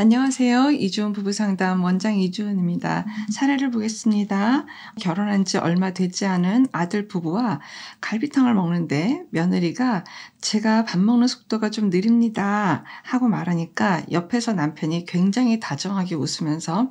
안녕하세요. 이주은 부부상담 원장 이주은입니다. 사례를 보겠습니다. 결혼한 지 얼마 되지 않은 아들 부부와 갈비탕을 먹는데 며느리가 제가 밥 먹는 속도가 좀 느립니다 하고 말하니까 옆에서 남편이 굉장히 다정하게 웃으면서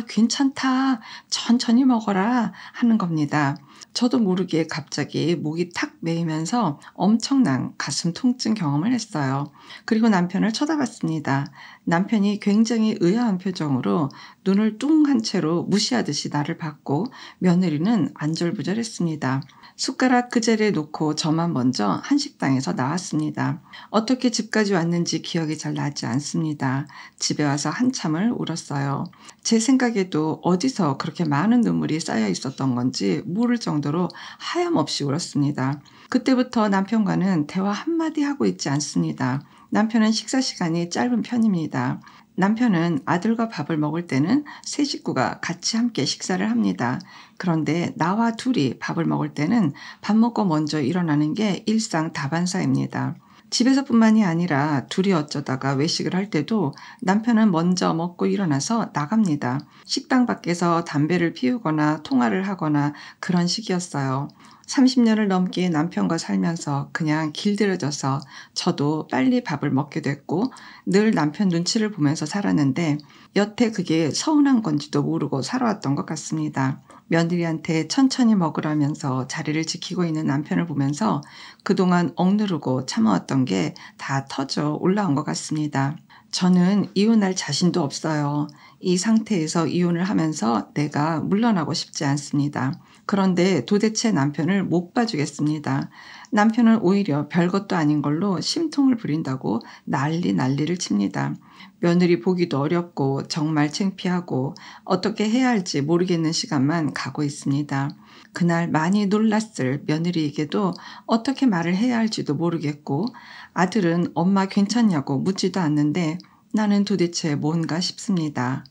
괜찮다. 천천히 먹어라 하는 겁니다. 저도 모르게 갑자기 목이 탁 메이면서 엄청난 가슴 통증 경험을 했어요. 그리고 남편을 쳐다봤습니다. 남편이 굉장히 의아한 표정으로 눈을 뚱한 채로 무시하듯이 나를 봤고 며느리는 안절부절했습니다. 숟가락 그 자리에 놓고 저만 먼저 한식당에서 나왔습니다. 어떻게 집까지 왔는지 기억이 잘 나지 않습니다. 집에 와서 한참을 울었어요. 제 생각에도 어디서 그렇게 많은 눈물이 쌓여 있었던 건지 모를 정도로 하염없이 울었습니다. 그때부터 남편과는 대화 한마디 하고 있지 않습니다. 남편은 식사 시간이 짧은 편입니다. 남편은 아들과 밥을 먹을 때는 세 식구가 같이 함께 식사를 합니다. 그런데 나와 둘이 밥을 먹을 때는 밥 먹고 먼저 일어나는 게 일상다반사입니다. 집에서뿐만이 아니라 둘이 어쩌다가 외식을 할 때도 남편은 먼저 먹고 일어나서 나갑니다. 식당 밖에서 담배를 피우거나 통화를 하거나 그런 식이었어요. 30년을 넘게 남편과 살면서 그냥 길들여져서 저도 빨리 밥을 먹게 됐고 늘 남편 눈치를 보면서 살았는데 여태 그게 서운한 건지도 모르고 살아왔던 것 같습니다. 며느리한테 천천히 먹으라면서 자리를 지키고 있는 남편을 보면서 그동안 억누르고 참아왔던 게 다 터져 올라온 것 같습니다. 저는 이혼할 자신도 없어요. 이 상태에서 이혼을 하면서 내가 물러나고 싶지 않습니다. 그런데 도대체 남편을 못 봐주겠습니다. 남편은 오히려 별것도 아닌 걸로 심통을 부린다고 난리를 칩니다. 며느리 보기도 어렵고 정말 창피하고 어떻게 해야 할지 모르겠는 시간만 가고 있습니다. 그날 많이 놀랐을 며느리에게도 어떻게 말을 해야 할지도 모르겠고 아들은 엄마 괜찮냐고 묻지도 않는데 나는 도대체 뭔가 싶습니다.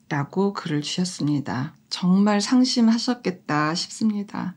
라고 글을 주셨습니다. 정말 상심하셨겠다 싶습니다.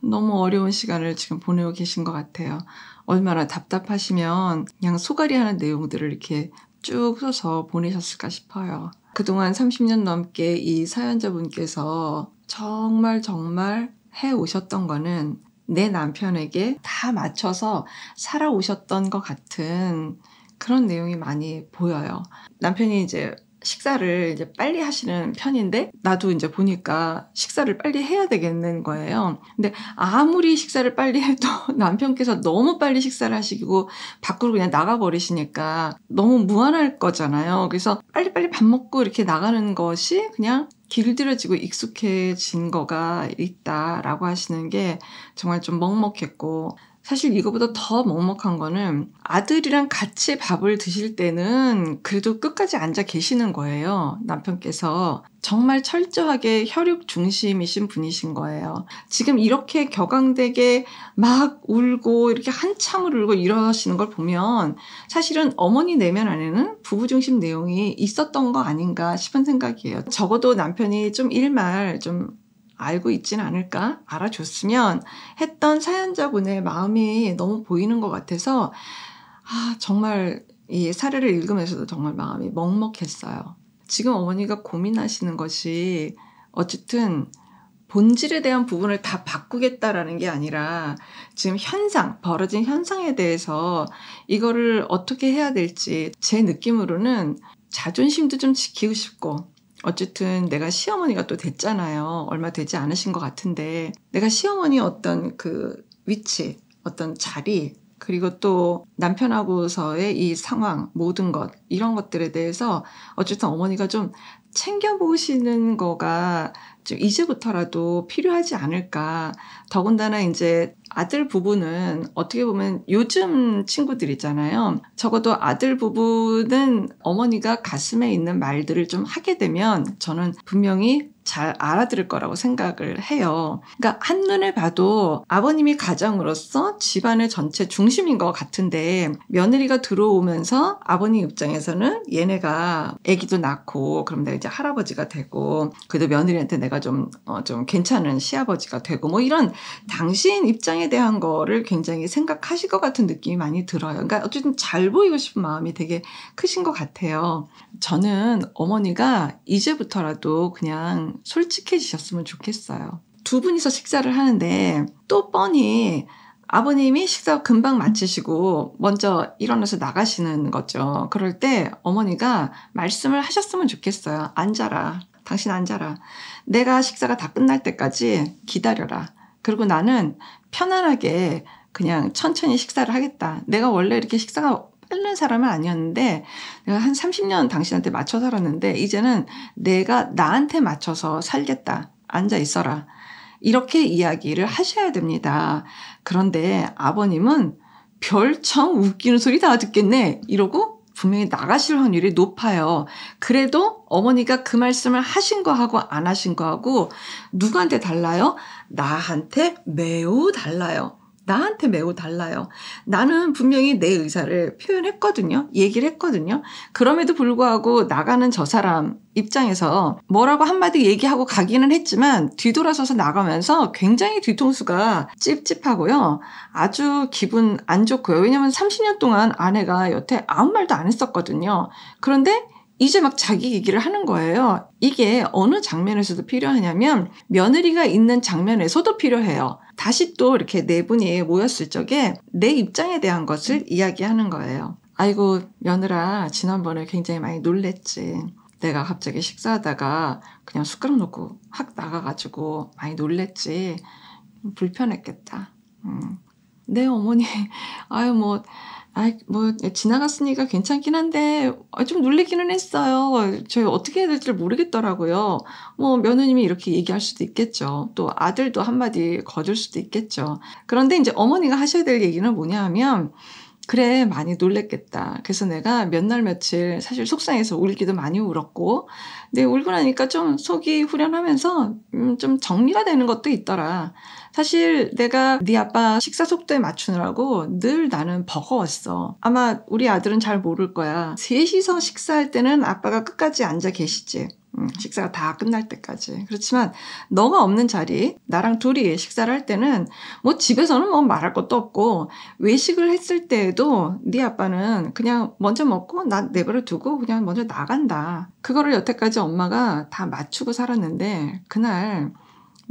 너무 어려운 시간을 지금 보내고 계신 것 같아요. 얼마나 답답하시면 그냥 소갈이 하는 내용들을 이렇게 쭉 써서 보내셨을까 싶어요. 그동안 30년 넘게 이 사연자분께서 정말 해오셨던 거는 내 남편에게 다 맞춰서 살아오셨던 것 같은 그런 내용이 많이 보여요. 남편이 이제 식사를 이제 빨리 하시는 편인데 나도 이제 보니까 식사를 빨리 해야 되겠는 거예요. 근데 아무리 식사를 빨리 해도 남편께서 너무 빨리 식사를 하시고 밖으로 그냥 나가버리시니까 너무 무안할 거잖아요. 그래서 빨리빨리 밥 먹고 이렇게 나가는 것이 그냥 길들여지고 익숙해진 거가 있다라고 하시는 게 정말 좀 먹먹했고 사실 이거보다 더 먹먹한 거는 아들이랑 같이 밥을 드실 때는 그래도 끝까지 앉아 계시는 거예요. 남편께서 정말 철저하게 혈육 중심이신 분이신 거예요. 지금 이렇게 격앙되게 막 울고 이렇게 한참을 울고 이러시는 걸 보면 사실은 어머니 내면 안에는 부부 중심 내용이 있었던 거 아닌가 싶은 생각이에요. 적어도 남편이 좀 일말 좀 알고 있지는 않을까? 알아줬으면 했던 사연자분의 마음이 너무 보이는 것 같아서 정말 이 사례를 읽으면서도 정말 마음이 먹먹했어요. 지금 어머니가 고민하시는 것이 어쨌든 본질에 대한 부분을 다 바꾸겠다라는 게 아니라 지금 벌어진 현상에 대해서 이거를 어떻게 해야 될지 제 느낌으로는 자존심도 좀 지키고 싶고 어쨌든 내가 시어머니가 또 됐잖아요. 얼마 되지 않으신 것 같은데 내가 시어머니 어떤 그 위치, 어떤 자리 그리고 또 남편하고서의 이 상황 모든 것 이런 것들에 대해서 어쨌든 어머니가 좀 챙겨보시는 거가 좀 이제부터라도 필요하지 않을까. 더군다나 이제 아들 부부는 어떻게 보면 요즘 친구들이잖아요. 적어도 아들 부부는 어머니가 가슴에 있는 말들을 좀 하게 되면 저는 분명히 잘 알아들을 거라고 생각을 해요. 그러니까 한눈에 봐도 아버님이 가장으로서 집안의 전체 중심인 것 같은데 며느리가 들어오면서 아버님 입장에서는 얘네가 아기도 낳고 그럼 내가 이제 할아버지가 되고 그래도 며느리한테 내가 좀 괜찮은 시아버지가 되고 뭐 이런 당신 입장에 대한 거를 굉장히 생각하실 것 같은 느낌이 많이 들어요. 그러니까 어쨌든 잘 보이고 싶은 마음이 되게 크신 것 같아요. 저는 어머니가 이제부터라도 그냥 솔직해지셨으면 좋겠어요. 두 분이서 식사를 하는데 또 뻔히 아버님이 식사 금방 마치시고 먼저 일어나서 나가시는 거죠. 그럴 때 어머니가 말씀을 하셨으면 좋겠어요. 앉아라. 당신 앉아라. 내가 식사가 다 끝날 때까지 기다려라. 그리고 나는 편안하게 그냥 천천히 식사를 하겠다. 내가 원래 이렇게 식사가 빠른 사람은 아니었는데 내가 한 30년 당신한테 맞춰 살았는데 이제는 내가 나한테 맞춰서 살겠다. 앉아 있어라. 이렇게 이야기를 하셔야 됩니다. 그런데 아버님은 별청 웃기는 소리 다 듣겠네 이러고 분명히 나가실 확률이 높아요. 그래도 어머니가 그 말씀을 하신 거하고 안 하신 거하고 누구한테 달라요? 나한테 매우 달라요. 나한테 매우 달라요. 나는 분명히 내 의사를 표현했거든요. 얘기를 했거든요. 그럼에도 불구하고 나가는 저 사람 입장에서 뭐라고 한마디 얘기하고 가기는 했지만 뒤돌아서서 나가면서 굉장히 뒤통수가 찝찝하고요. 아주 기분 안 좋고요. 왜냐하면 30년 동안 아내가 여태 아무 말도 안 했었거든요. 그런데 이제 막 자기 얘기를 하는 거예요. 이게 어느 장면에서도 필요하냐면 며느리가 있는 장면에서도 필요해요. 다시 또 이렇게 네 분이 모였을 적에 내 입장에 대한 것을 이야기하는 거예요. 아이고 며느라 지난번에 굉장히 많이 놀랬지. 내가 갑자기 식사하다가 그냥 숟가락 놓고 확 나가가지고 많이 놀랬지. 불편했겠다. 네 어머니 아유 뭐 지나갔으니까 괜찮긴 한데, 좀 놀래기는 했어요. 저희 어떻게 해야 될지 모르겠더라고요. 뭐, 며느님이 이렇게 얘기할 수도 있겠죠. 또 아들도 한마디 거둘 수도 있겠죠. 그런데 이제 어머니가 하셔야 될 얘기는 뭐냐 하면, 그래, 많이 놀랬겠다. 그래서 내가 몇 날 며칠 사실 속상해서 울기도 많이 울었고, 근데 울고 나니까 좀 속이 후련하면서 좀 정리가 되는 것도 있더라. 사실 내가 네 아빠 식사 속도에 맞추느라고 늘 나는 버거웠어. 아마 우리 아들은 잘 모를 거야. 셋이서 식사할 때는 아빠가 끝까지 앉아 계시지. 식사가 다 끝날 때까지. 그렇지만 너가 없는 자리, 나랑 둘이 식사를 할 때는 뭐 집에서는 뭐 말할 것도 없고 외식을 했을 때에도 네 아빠는 그냥 먼저 먹고 나 내버려 두고 그냥 먼저 나간다. 그거를 여태까지 엄마가 다 맞추고 살았는데 그날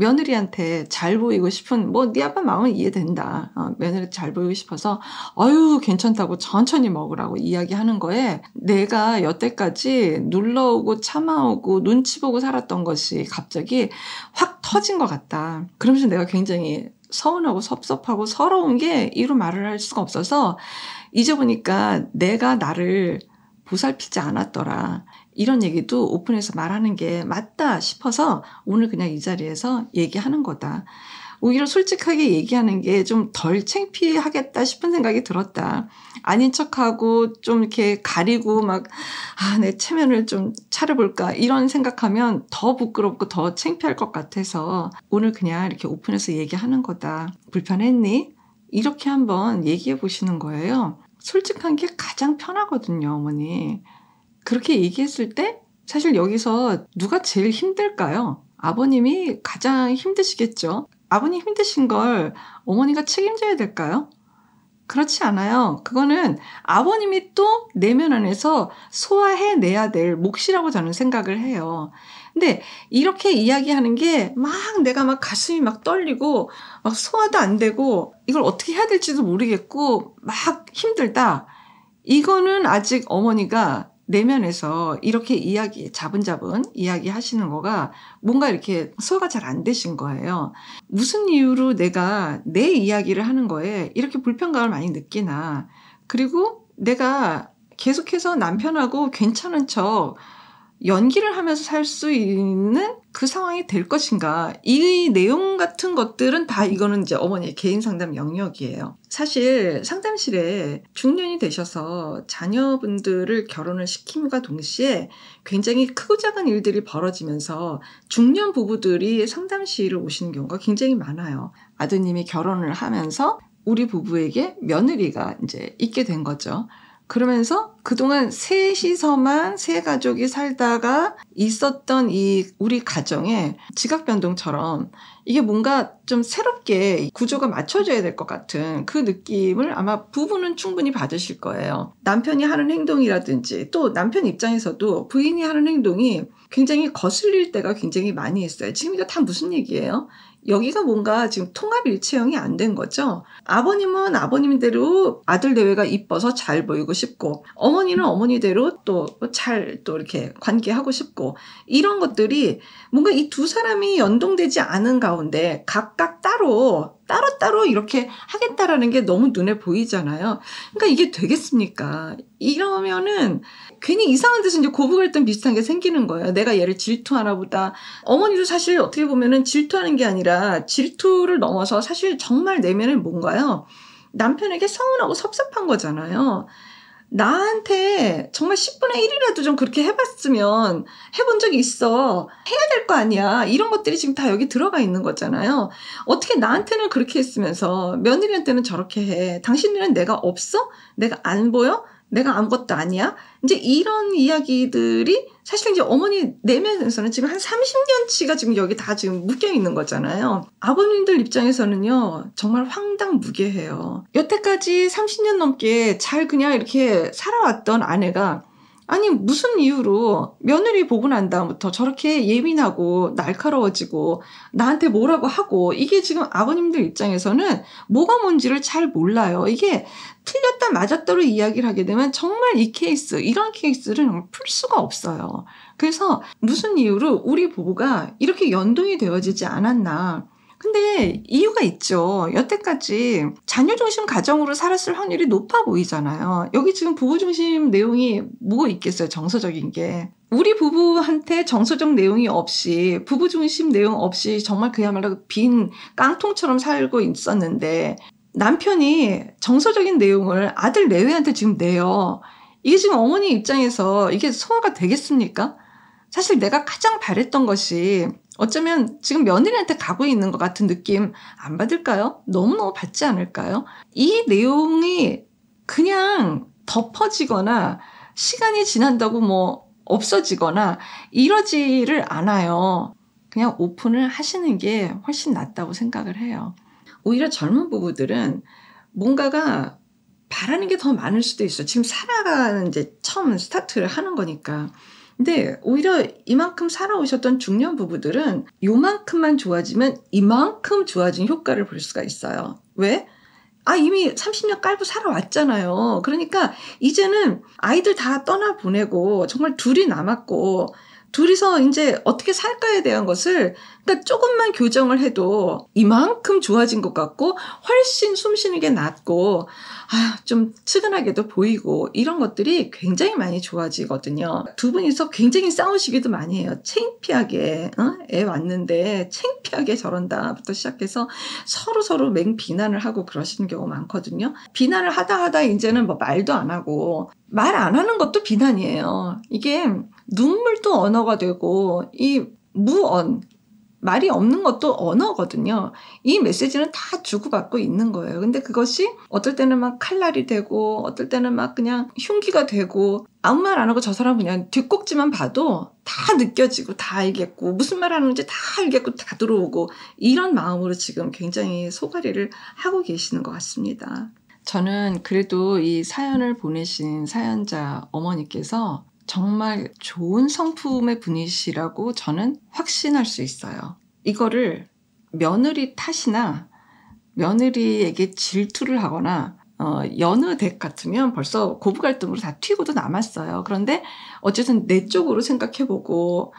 며느리한테 잘 보이고 싶은 뭐 네 아빠 마음은 이해된다. 며느리 잘 보이고 싶어서 아유 괜찮다고 천천히 먹으라고 이야기하는 거에 내가 여태까지 눌러오고 참아오고 눈치 보고 살았던 것이 갑자기 확 터진 것 같다. 그러면서 내가 굉장히 서운하고 섭섭하고 서러운 게 이루 말을 할 수가 없어서 이제 보니까 내가 나를 보살피지 않았더라. 이런 얘기도 오픈해서 말하는 게 맞다 싶어서 오늘 그냥 이 자리에서 얘기하는 거다. 오히려 솔직하게 얘기하는 게 좀 덜 창피하겠다 싶은 생각이 들었다. 아닌 척하고 좀 이렇게 가리고 막 내 체면을 좀 차려볼까 이런 생각하면 더 부끄럽고 더 창피할 것 같아서 오늘 그냥 이렇게 오픈해서 얘기하는 거다. 불편했니? 이렇게 한번 얘기해 보시는 거예요. 솔직한 게 가장 편하거든요, 어머니. 그렇게 얘기했을 때 사실 여기서 누가 제일 힘들까요? 아버님이 가장 힘드시겠죠. 아버님 힘드신 걸 어머니가 책임져야 될까요? 그렇지 않아요. 그거는 아버님이 또 내면 안에서 소화해내야 될 몫이라고 저는 생각을 해요. 근데 이렇게 이야기하는 게 막 내가 막 가슴이 막 떨리고 막 소화도 안 되고 이걸 어떻게 해야 될지도 모르겠고 막 힘들다. 이거는 아직 어머니가 내면에서 이렇게 자분자분 이야기 하시는 거가 뭔가 이렇게 소화가 잘 안 되신 거예요. 무슨 이유로 내가 내 이야기를 하는 거에 이렇게 불편감을 많이 느끼나. 그리고 내가 계속해서 남편하고 괜찮은 척 연기를 하면서 살 수 있는 그 상황이 될 것인가. 이 내용 같은 것들은 다 이거는 이제 어머니의 개인 상담 영역이에요. 사실 상담실에 중년이 되셔서 자녀분들을 결혼을 시킴과 동시에 굉장히 크고 작은 일들이 벌어지면서 중년 부부들이 상담실을 오시는 경우가 굉장히 많아요. 아드님이 결혼을 하면서 우리 부부에게 며느리가 이제 있게 된 거죠. 그러면서 그동안 셋이서만 세 가족이 살다가 있었던 이 우리 가정의 지각 변동처럼 이게 뭔가 좀 새롭게 구조가 맞춰져야 될 것 같은 그 느낌을 아마 부부는 충분히 받으실 거예요. 남편이 하는 행동이라든지 또 남편 입장에서도 부인이 하는 행동이 굉장히 거슬릴 때가 굉장히 많이 있어요. 지금 이거 다 무슨 얘기예요? 여기가 뭔가 지금 통합 일체형이 안 된 거죠. 아버님은 아버님대로 아들 내외가 이뻐서 잘 보이고 싶고, 어머니는 어머니대로 또 잘 또 이렇게 관계하고 싶고, 이런 것들이 뭔가 이 두 사람이 연동되지 않은 가운데 각각 따로 이렇게 하겠다라는 게 너무 눈에 보이잖아요. 그러니까 이게 되겠습니까? 이러면은 괜히 이상한 데서 이제 고부 갈등 비슷한 게 생기는 거예요. 내가 얘를 질투하나 보다. 어머니도 사실 어떻게 보면은 질투하는 게 아니라 질투를 넘어서 사실 정말 내면은 뭔가요? 남편에게 서운하고 섭섭한 거잖아요. 나한테 정말 10분의 1이라도 좀 그렇게 해봤으면 해본 적이 있어. 해야 될 거 아니야. 이런 것들이 지금 다 여기 들어가 있는 거잖아요. 어떻게 나한테는 그렇게 했으면서 며느리한테는 저렇게 해. 당신들은 내가 없어? 내가 안 보여? 내가 아무것도 아니야? 이제 이런 이야기들이 사실 이제 어머니 내면에서는 지금 한 30년치가 지금 여기 다 지금 묶여 있는 거잖아요. 아버님들 입장에서는요, 정말 황당무계해요. 여태까지 30년 넘게 잘 그냥 이렇게 살아왔던 아내가 아니 무슨 이유로 며느리 보고 난 다음부터 저렇게 예민하고 날카로워지고 나한테 뭐라고 하고, 이게 지금 아버님들 입장에서는 뭐가 뭔지를 잘 몰라요. 이게 틀렸다 맞았다로 이야기를 하게 되면 정말 이런 케이스를 정말 풀 수가 없어요. 그래서 무슨 이유로 우리 부부가 이렇게 연동이 되어지지 않았나. 근데 이유가 있죠. 여태까지 자녀 중심 가정으로 살았을 확률이 높아 보이잖아요. 여기 지금 부부 중심 내용이 뭐 있겠어요? 정서적인 게. 우리 부부한테 정서적 내용이 없이, 부부 중심 내용 없이 정말 그야말로 빈 깡통처럼 살고 있었는데 남편이 정서적인 내용을 아들 내외한테 지금 내요. 이게 지금 어머니 입장에서 이게 소화가 되겠습니까? 사실 내가 가장 바랬던 것이 어쩌면 지금 며느리한테 가고 있는 것 같은 느낌 안 받을까요? 너무너무 받지 않을까요? 이 내용이 그냥 덮어지거나 시간이 지난다고 뭐 없어지거나 이러지를 않아요. 그냥 오픈을 하시는 게 훨씬 낫다고 생각을 해요. 오히려 젊은 부부들은 뭔가가 바라는 게 더 많을 수도 있어요. 지금 살아가는 이제 처음 스타트를 하는 거니까. 근데 오히려 이만큼 살아오셨던 중년 부부들은 요만큼만 좋아지면 이만큼 좋아진 효과를 볼 수가 있어요. 왜? 이미 30년 깔고 살아왔잖아요. 그러니까 이제는 아이들 다 떠나보내고 정말 둘이 남았고 둘이서 이제 어떻게 살까에 대한 것을 그러니까 조금만 교정을 해도 이만큼 좋아진 것 같고 훨씬 숨 쉬는 게 낫고 좀 측은하게도 보이고 이런 것들이 굉장히 많이 좋아지거든요. 두 분이서 굉장히 싸우시기도 많이 해요. 창피하게 애 왔는데 창피하게 저런다부터 시작해서 서로 맹비난을 하고 그러시는 경우가 많거든요. 비난을 하다 이제는 뭐 말도 안 하고, 말 안 하는 것도 비난이에요. 이게 눈물도 언어가 되고 이 무언, 말이 없는 것도 언어거든요. 이 메시지는 다 주고받고 있는 거예요. 근데 그것이 어떨 때는 막 칼날이 되고 어떨 때는 막 그냥 흉기가 되고, 아무 말 안 하고 저 사람 그냥 뒷꼭지만 봐도 다 느껴지고 다 알겠고 무슨 말 하는지 다 알겠고 다 들어오고, 이런 마음으로 지금 굉장히 소가리를 하고 계시는 것 같습니다. 저는 그래도 이 사연을 보내신 사연자 어머니께서 정말 좋은 성품의 분이시라고 저는 확신할 수 있어요. 이거를 며느리 탓이나 며느리에게 질투를 하거나 여느 댁 같으면 벌써 고부 갈등으로 다 튀고도 남았어요. 그런데 어쨌든 내 쪽으로 생각해보고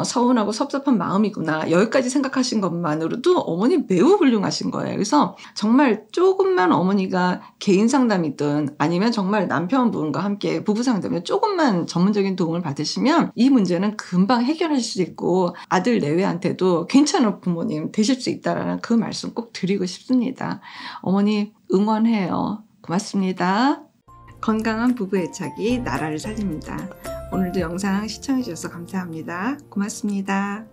서운하고 섭섭한 마음이구나, 여기까지 생각하신 것만으로도 어머니 매우 훌륭하신 거예요. 그래서 정말 조금만 어머니가 개인 상담이든 아니면 정말 남편분과 함께 부부 상담에 조금만 전문적인 도움을 받으시면 이 문제는 금방 해결하실 수 있고 아들 내외한테도 괜찮은 부모님 되실 수 있다는 그 말씀 꼭 드리고 싶습니다. 어머니 응원해요. 고맙습니다. 건강한 부부 애착이 나라를 살립니다. 오늘도 영상 시청해 주셔서 감사합니다. 고맙습니다.